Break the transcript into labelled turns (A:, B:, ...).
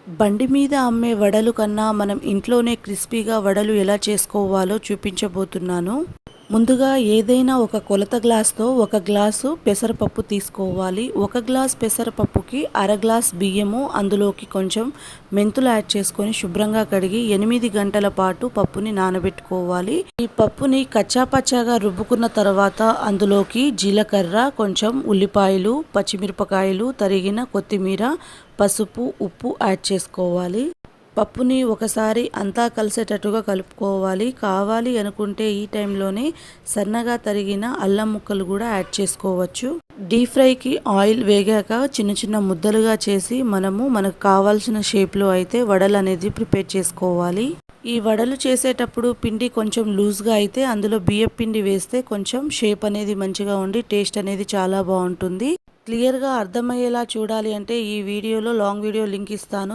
A: బండి మీద అమ్మే వడలు కన్నా మనం ఇంట్లోనే క్రిస్పీగా వడలు ఎలా చేసుకోవాలో చూపించబోతున్నాను. ముందుగా ఏదైనా ఒక కొలత గ్లాస్తో 1 గ్లాసు పెసరపప్పు తీసుకోవాలి. 1 గ్లాస్ పెసరపప్పుకి అర గ్లాస్ బియ్యము, అందులోకి కొంచెం మెంతులు యాడ్ చేసుకొని శుభ్రంగా కడిగి 8 గంటల పాటు పప్పుని నానబెట్టుకోవాలి. ఈ పప్పుని కచ్చాపచ్చాగా రుబ్బుకున్న తర్వాత అందులోకి జీలకర్ర, కొంచెం ఉల్లిపాయలు, పచ్చిమిరపకాయలు, తరిగిన కొత్తిమీర, పసుపు, ఉప్పు యాడ్ చేసుకోవాలి. పప్పుని ఒకసారి అంతా కలిసేటట్టుగా కలుపుకోవాలి. కావాలి అనుకుంటే ఈ టైంలోనే సన్నగా తరిగిన అల్లం ముక్కలు కూడా యాడ్ చేసుకోవచ్చు. డీప్ ఫ్రైకి ఆయిల్ వేగాక చిన్న చిన్న ముద్దలుగా చేసి మనకు కావాల్సిన షేప్లో అయితే వడలు అనేది ప్రిపేర్ చేసుకోవాలి. ఈ వడలు చేసేటప్పుడు పిండి కొంచెం లూజ్గా అయితే అందులో బియ్యం పిండి వేస్తే కొంచెం షేప్ అనేది మంచిగా ఉండి టేస్ట్ అనేది చాలా బాగుంటుంది. క్లియర్గా అర్థమయ్యేలా చూడాలి అంటే ఈ వీడియోలో లాంగ్ వీడియో లింక్ ఇస్తాను.